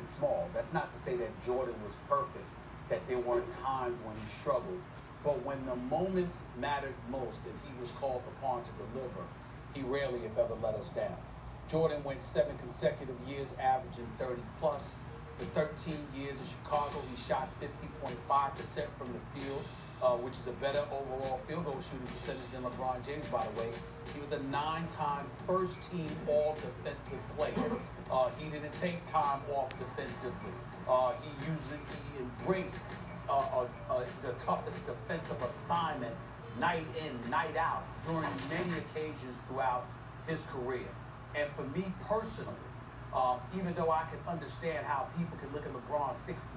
and small. That's not to say that Jordan was perfect, that there weren't times when he struggled. But when the moments mattered most and he was called upon to deliver, he rarely, if ever, let us down. Jordan went 7 consecutive years averaging 30 plus. For 13 years in Chicago, he shot 50.5% from the field, which is a better overall field goal shooting percentage than LeBron James, by the way. He was a 9-time first-team all-defensive player. He didn't take time off defensively. He embraced the toughest defensive assignment night in, night out during many occasions throughout his career. And for me personally, even though I can understand how people can look at LeBron 6'9",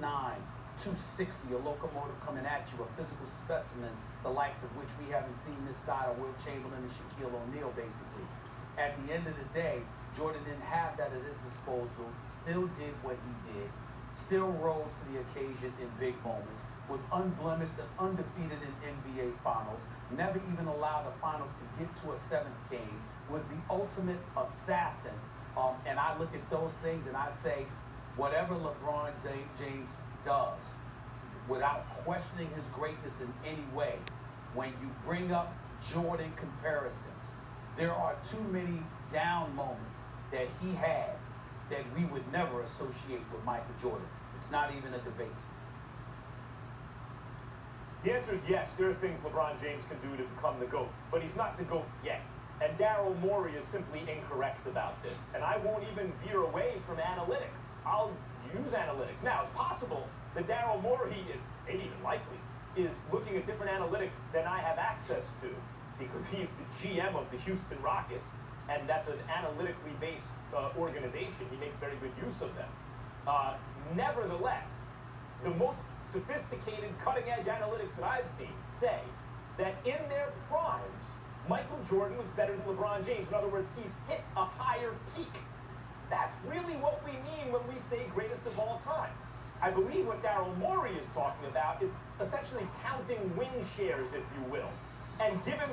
260, a locomotive coming at you, a physical specimen, the likes of which we haven't seen this side of Will Chamberlain and Shaquille O'Neal, basically. At the end of the day, Jordan didn't have that at his disposal, still did what he did, still rose to the occasion in big moments, was unblemished and undefeated in NBA Finals, never even allowed the Finals to get to a 7th game, was the ultimate assassin. And I look at those things and I say, whatever LeBron James does, without questioning his greatness in any way, when you bring up Jordan comparisons, there are too many down moments that he had that we would never associate with Michael Jordan. It's not even a debate. The answer is yes, there are things LeBron James can do to become the GOAT, but he's not the GOAT yet. And Daryl Morey is simply incorrect about this. And I won't even veer away from analytics. I'll use analytics. Now, it's possible that Daryl Morey, maybe even likely, is looking at different analytics than I have access to, because he's the GM of the Houston Rockets, and that's an analytically based organization. He makes very good use of them. Nevertheless, the most sophisticated, cutting-edge analytics that I've seen say that in their primes, Michael Jordan was better than LeBron James. In other words, he's hit a higher peak. That's really what we mean when we say greatest of all time. I believe what Daryl Morey is talking about is essentially counting win shares, if you will. And given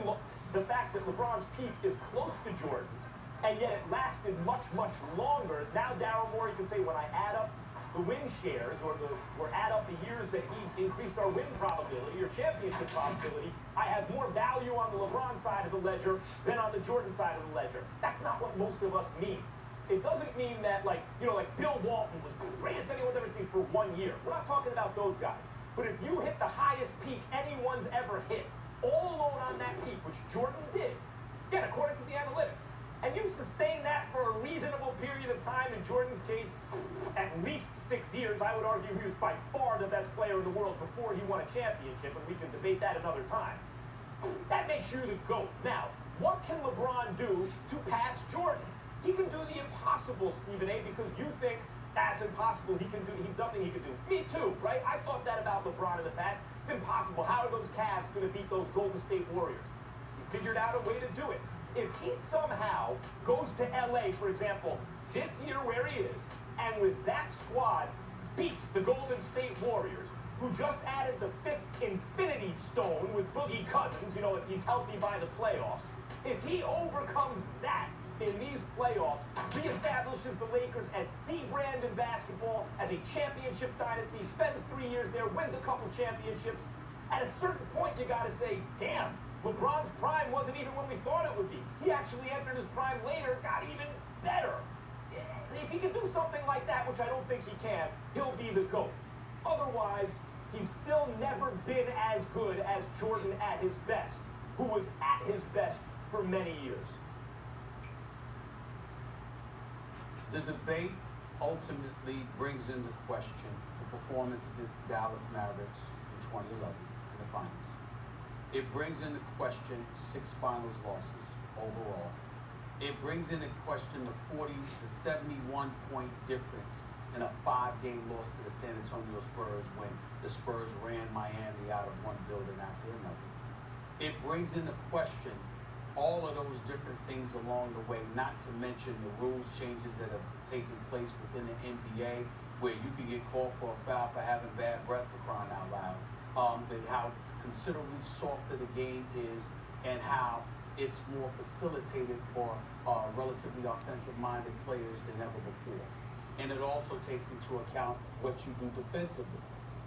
the fact that LeBron's peak is close to Jordan's, and yet it lasted much, much longer, now Daryl Morey can say, when I add up the win shares, or add up the years that he increased our win probability or championship probability, I have more value on the LeBron side of the ledger than on the Jordan side of the ledger. That's not what most of us mean. It doesn't mean that, like Bill Walton was the greatest anyone's ever seen for 1 year. We're not talking about those guys. But if you hit the highest peak anyone's ever hit, all alone on that peak, which Jordan did, again, according to the analytics, and you sustain that for a reasonable period of time, in Jordan's case, at least 6 years. I would argue he was by far the best player in the world before he won a championship, and we can debate that another time. That makes you the GOAT. Now, what can LeBron do to pass Jordan? He can do the impossible, Stephen A., because you think that's impossible. He's nothing he can do. Me too, right? I thought that about LeBron in the past. It's impossible. How are those Cavs going to beat those Golden State Warriors? He figured out a way to do it. If he somehow goes to LA, for example, this year where he is, and with that squad beats the Golden State Warriors, who just added the 5th infinity stone with Boogie Cousins, if he's healthy by the playoffs, if he overcomes that in these playoffs, reestablishes the Lakers as the brand in basketball, as a championship dynasty, spends 3 years there, wins a couple championships, at a certain point you got to say, damn, LeBron's prime wasn't even when we thought it would be. He actually entered his prime later, got even better. If he can do something like that, which I don't think he can, he'll be the GOAT. Otherwise, he's still never been as good as Jordan at his best, who was at his best for many years. The debate ultimately brings into question the performance against the Dallas Mavericks in 2011 in the finals. It brings into question 6 finals losses overall. It brings into question the 71 point difference in a 5-game loss to the San Antonio Spurs when the Spurs ran Miami out of one building after another. It brings into question all of those different things along the way, not to mention the rules changes that have taken place within the NBA, where you can get called for a foul for having bad breath, for crying out loud. How considerably softer the game is, and how it's more facilitated for relatively offensive-minded players than ever before. and it also takes into account what you do defensively.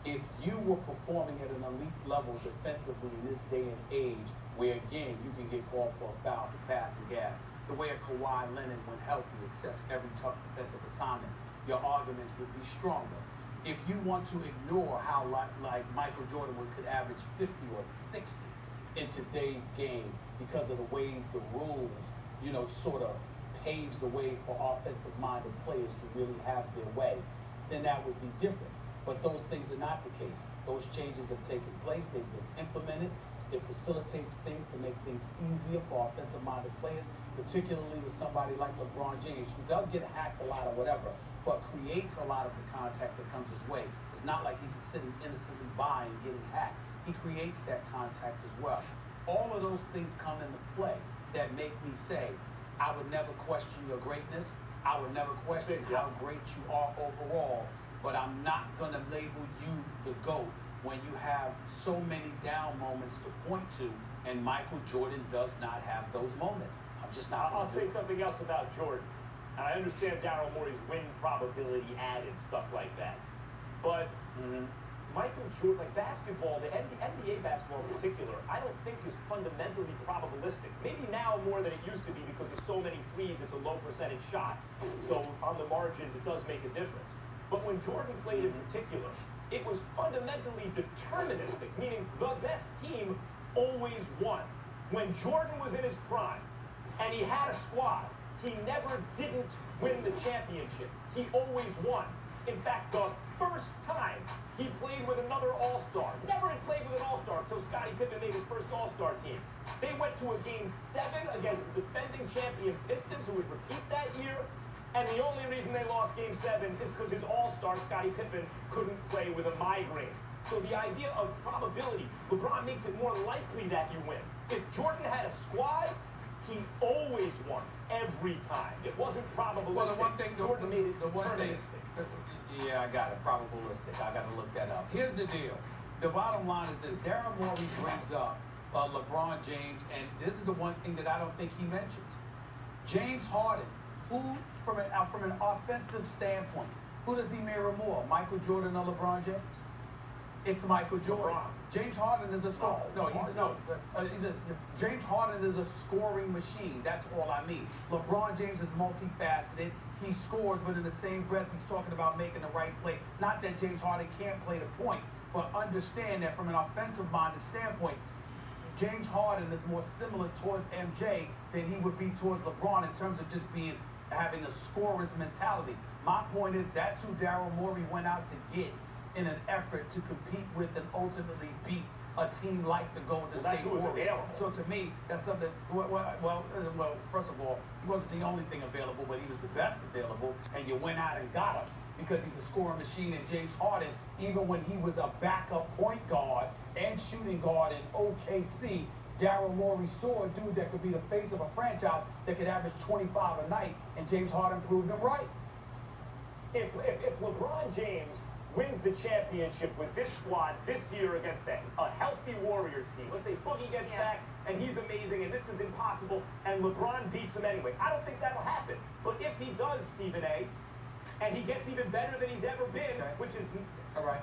If you were performing at an elite level defensively in this day and age, where again you can get called for a foul for passing gas, the way a Kawhi Leonard, when healthy, accepts every tough defensive assignment, your arguments would be stronger. If you want to ignore how like Michael Jordan could average 50 or 60 in today's game because of the ways the rules, sort of paves the way for offensive-minded players to really have their way, then that would be different. But those things are not the case. Those changes have taken place. They've been implemented. It facilitates things to make things easier for offensive-minded players, particularly with somebody like LeBron James, who does get hacked a lot or whatever, but creates a lot of the contact that comes his way. It's not like he's sitting innocently by and getting hacked. He creates that contact as well. All of those things come into play that make me say, I would never question your greatness. I would never question how great you are overall, but I'm not going to label you the GOAT when you have so many down moments to point to, and Michael Jordan does not have those moments. I'm just not. I'll say something else about Jordan. And I understand Daryl Morey's win probability added, stuff like that. But Michael Jordan, like basketball, the NBA basketball in particular, I don't think is fundamentally probabilistic. Maybe now more than it used to be because there's so many threes, it's a low percentage shot. So on the margins, it does make a difference. But when Jordan played in particular, it was fundamentally deterministic, meaning the best team always won. When Jordan was in his prime and he had a squad, he never didn't win the championship. He always won. In fact, the first time he played with another All-Star, never had played with an All-Star until Scottie Pippen made his first All-Star team. They went to a Game 7 against the defending champion Pistons, who would repeat that year. And the only reason they lost Game 7 is because his All-Star, Scottie Pippen, couldn't play with a migraine. So the idea of probability, LeBron makes it more likely that you win. If Jordan had a squad, he always won, every time. It wasn't probabilistic. Well, the one thing, Jordan made it deterministic. Yeah, I got it. Probabilistic. I got to look that up. Here's the deal. The bottom line is this. Daryl Morey brings up LeBron James, and this is the one thing that I don't think he mentions. James Harden, who, from an offensive standpoint, who does he mirror more, Michael Jordan or LeBron James? It's Michael Jordan. James Harden is a scorer. James Harden is a scoring machine. That's all I mean. LeBron James is multifaceted. He scores, but in the same breath, he's talking about making the right play. Not that James Harden can't play the point, but understand that from an offensive-minded standpoint, James Harden is more similar towards MJ than he would be towards LeBron in terms of just having a scorer's mentality. My point is that's who Daryl Morey went out to get in an effort to compete with and ultimately beat a team like the Golden State Warriors. So to me, that's something. Well, first of all, he wasn't the only thing available, but he was the best available, and you went out and got him because he's a scoring machine. And James Harden, even when he was a backup point guard and shooting guard in OKC, Daryl Morey saw a dude that could be the face of a franchise that could average 25 a night, and James Harden proved him right. If LeBron James wins the championship with this squad this year against a healthy Warriors team, let's say Boogie gets back and he's amazing and this is impossible and LeBron beats him anyway, I don't think that'll happen. But if he does, Stephen A., and he gets even better than he's ever been, which is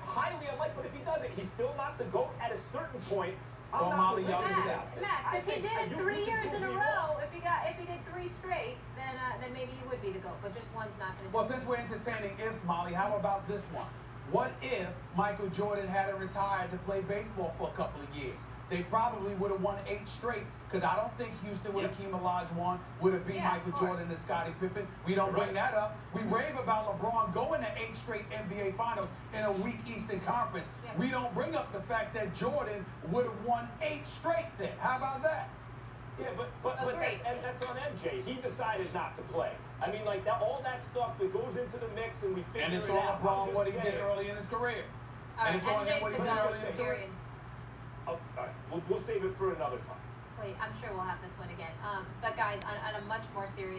highly unlikely, but if he does it, he's still not the GOAT at a certain point. Max, if he did it 3 years in a row, if he did 3 straight, then maybe he would be the GOAT. But just one's not going to. Well, since we're entertaining ifs, Molly, how about this one? What if Michael Jordan hadn't retired to play baseball for a couple of years? They probably would have won 8 straight, because I don't think Houston with Hakeem Olajuwon would have beat Michael Jordan and Scottie Pippen. We don't bring that up. We rave about LeBron going to 8 straight NBA Finals in a weak Eastern Conference. We don't bring up the fact that Jordan would have won 8 straight then. How about that? Yeah, but that's on MJ. He decided not to play. I mean, like all that stuff that goes into the mix, and we figure and it's it out. on LeBron what he did early in his career. And it's on him what he did early in his career. All right, we'll save it for another time. Wait, I'm sure we'll have this one again. But guys, on a much more serious